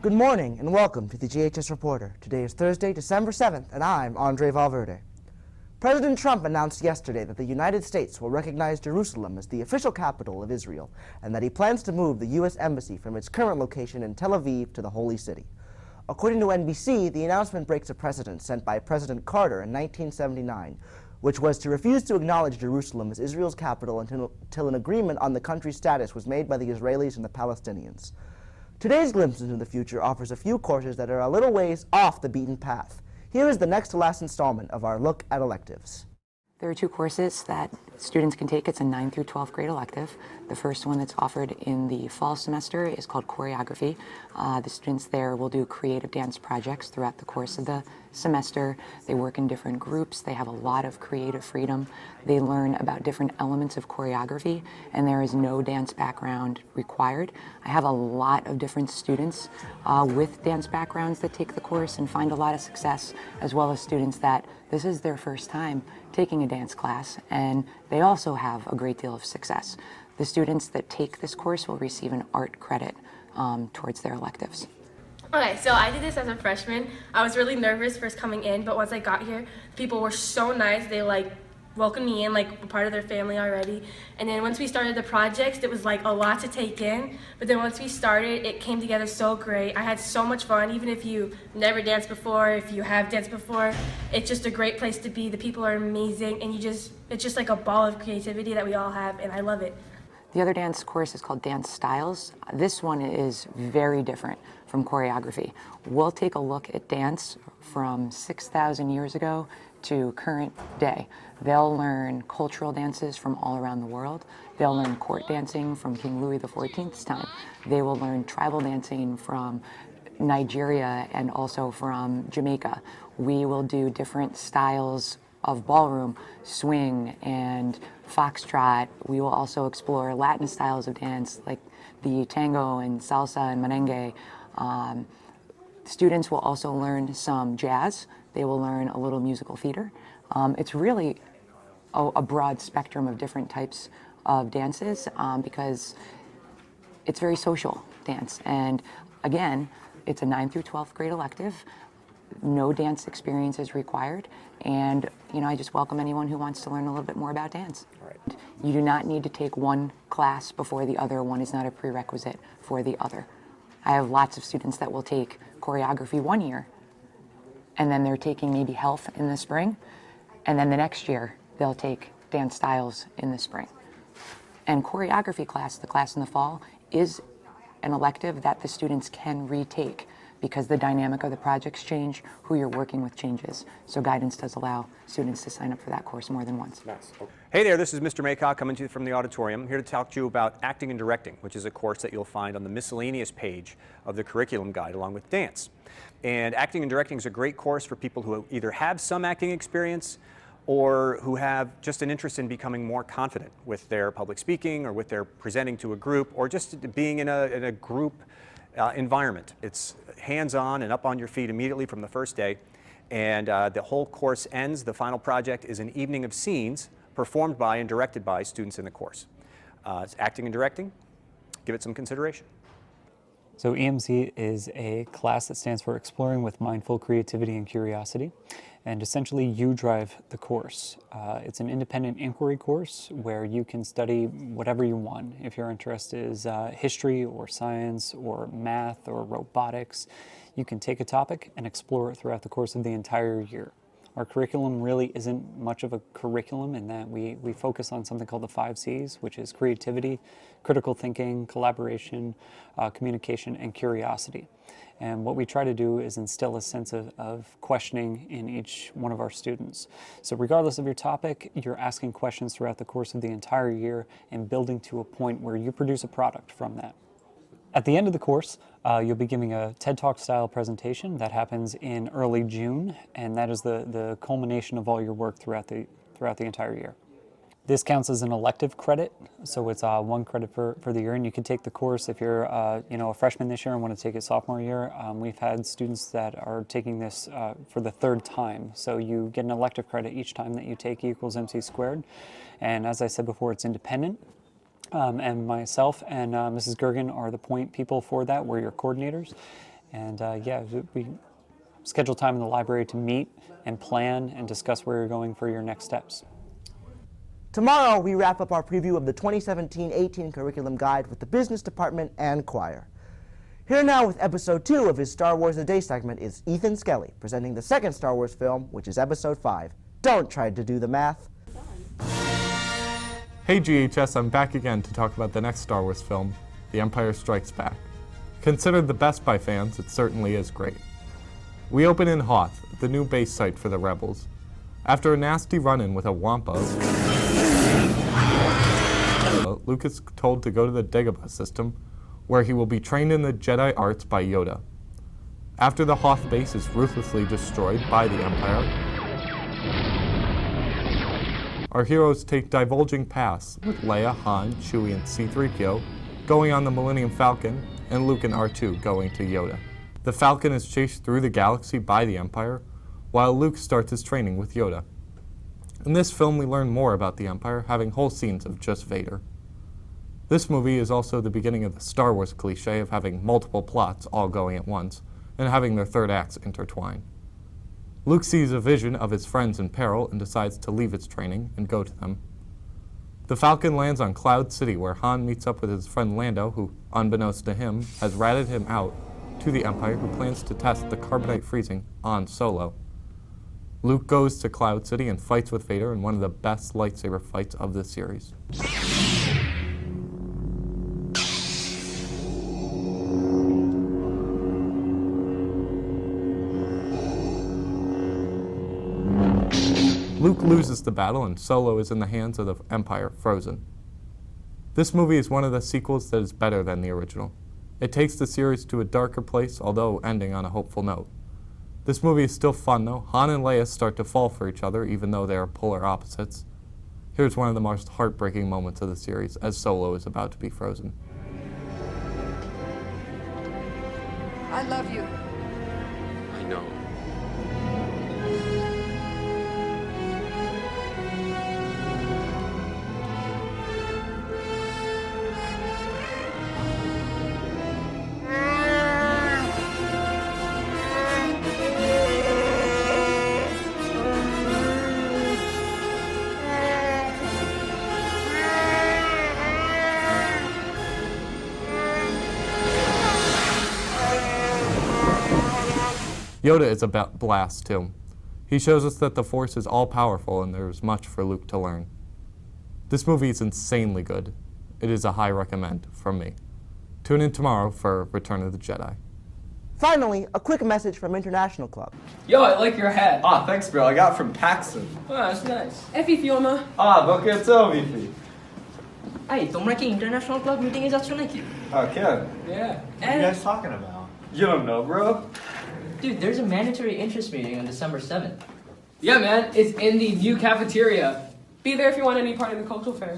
Good morning and welcome to the GHS Reporter. Today is Thursday, December 7th, and I'm Andre Valverde. President Trump announced yesterday that the United States will recognize Jerusalem as the official capital of Israel, and that he plans to move the U.S. Embassy from its current location in Tel Aviv to the Holy City. According to NBC, the announcement breaks a precedent set by President Carter in 1979, which was to refuse to acknowledge Jerusalem as Israel's capital until an agreement on the country's status was made by the Israelis and the Palestinians. Today's glimpse into the future offers a few courses that are a little ways off the beaten path. Here is the next to last installment of our look at electives. There are two courses that students can take. It's a 9th through 12th grade elective. The first one that's offered in the fall semester is called choreography. The students there will do creative dance projects throughout the course of the semester. They work in different groups. They have a lot of creative freedom. They learn about different elements of choreography, and there is no dance background required. I have a lot of different students with dance backgrounds that take the course and find a lot of success, as well as students that this is their first time taking a dance class, and they also have a great deal of success. The students that take this course will receive an art credit towards their electives. Okay, so I did this as a freshman. I was really nervous first coming in, but once I got here, people were so nice. They welcomed me in like part of their family already. And then once we started the projects, it was like a lot to take in. But then once we started, it came together so great. I had so much fun, even if you never danced before, if you have danced before. It's just a great place to be. The people are amazing, and it's just like a ball of creativity that we all have, and I love it. The other dance course is called Dance Styles. This one is very different from choreography. We'll take a look at dance from 6,000 years ago to current day. They'll learn cultural dances from all around the world. They'll learn court dancing from King Louis XIV's time. They will learn tribal dancing from Nigeria and also from Jamaica. We will do different styles of ballroom, swing, and foxtrot. We will also explore Latin styles of dance like the tango and salsa and merengue. Students will also learn some jazz. They will learn a little musical theater. It's really a broad spectrum of different types of dances because it's very social dance. And again, it's a 9th through 12th grade elective. No dance experience is required, and I just welcome anyone who wants to learn a little bit more about dance. Right. You do not need to take one class before the other. One is not a prerequisite for the other. I have lots of students that will take choreography one year, and then they're taking maybe health in the spring, and then the next year they'll take dance styles in the spring. And choreography class, the class in the fall, is an elective that the students can retake because the dynamic of the projects change, who you're working with changes. So guidance does allow students to sign up for that course more than once. Nice. Okay. Hey there, this is Mr. Maycock coming to you from the auditorium. I'm here to talk to you about acting and directing, which is a course that you'll find on the miscellaneous page of the curriculum guide along with dance. And acting and directing is a great course for people who either have some acting experience or who have just an interest in becoming more confident with their public speaking or with their presenting to a group or just being in a group environment. It's hands-on and up on your feet immediately from the first day, and the whole course ends. The final project is an evening of scenes performed by and directed by students in the course. It's acting and directing. Give it some consideration. So EMC is a class that stands for Exploring with Mindful Creativity and Curiosity, and essentially you drive the course. It's an independent inquiry course where you can study whatever you want. If your interest is history or science or math or robotics, you can take a topic and explore it throughout the course of the entire year. Our curriculum really isn't much of a curriculum in that we focus on something called the 5 C's, which is creativity, critical thinking, collaboration, communication, and curiosity. And what we try to do is instill a sense of questioning in each one of our students. So regardless of your topic, you're asking questions throughout the course of the entire year and building to a point where you produce a product from that. At the end of the course, you'll be giving a TED Talk style presentation that happens in early June, and that is the culmination of all your work throughout the entire year. This counts as an elective credit, so it's 1 credit for the year, and you can take the course if you're a freshman this year and want to take it sophomore year. We've had students that are taking this for the 3rd time, so you get an elective credit each time that you take E = MC squared, and as I said before, it's independent. And myself and Mrs. Gergen are the point people for that. We're your coordinators. And yeah, we schedule time in the library to meet and plan and discuss where you're going for your next steps. Tomorrow, we wrap up our preview of the 2017-18 curriculum guide with the business department and choir. Here now with episode 2 of his Star Wars A Day segment is Ethan Skelly, presenting the second Star Wars film, which is episode 5. Don't try to do the math. Hey GHS, I'm back again to talk about the next Star Wars film, The Empire Strikes Back. Considered the best by fans, it certainly is great. We open in Hoth, the new base site for the Rebels. After a nasty run-in with a Wampa, Luke is told to go to the Dagobah system, where he will be trained in the Jedi arts by Yoda. After the Hoth base is ruthlessly destroyed by the Empire, our heroes take divulging paths with Leia, Han, Chewie, and C-3PO going on the Millennium Falcon, and Luke and R2 going to Yoda. The Falcon is chased through the galaxy by the Empire, while Luke starts his training with Yoda. In this film, we learn more about the Empire, having whole scenes of just Vader. This movie is also the beginning of the Star Wars cliché of having multiple plots all going at once, and having their third acts intertwine. Luke sees a vision of his friends in peril and decides to leave its training and go to them. The Falcon lands on Cloud City, where Han meets up with his friend Lando, who, unbeknownst to him, has ratted him out to the Empire, who plans to test the carbonite freezing on Solo. Luke goes to Cloud City and fights with Vader in one of the best lightsaber fights of the series. Luke loses the battle and Solo is in the hands of the Empire, frozen. This movie is one of the sequels that is better than the original. It takes the series to a darker place, although ending on a hopeful note. This movie is still fun though. Han and Leia start to fall for each other even though they are polar opposites. Here's one of the most heartbreaking moments of the series as Solo is about to be frozen. I love you. I know. Yoda is a blast too. He shows us that the Force is all-powerful and there is much for Luke to learn. This movie is insanely good. It is a high recommend from me. Tune in tomorrow for Return of the Jedi. Finally, a quick message from International Club. Yo, I like your hat. Ah, thanks bro, I got it from Paxson. Oh, that's nice. Effie Fiona. Ah, boker tov Effie. Hey, তোমরা কি international club meeting এ যাচ্ছ নাকি? Oh, Ken. Yeah. What are you guys talking about? You don't know, bro? Dude, there's a mandatory interest meeting on December 7th. Yeah, man. It's in the new cafeteria. Be there if you want any part in the cultural fair.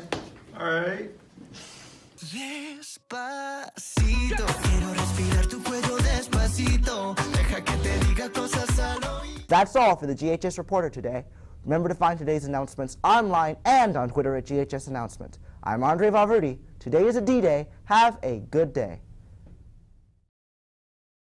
Alright. Despacito, quiero respirar tu cuello despacito. Deja que te diga cosas al oído. That's all for the GHS Reporter today. Remember to find today's announcements online and on Twitter at GHS Announcement. I'm Andre Valverde. Today is a D-Day. Have a good day.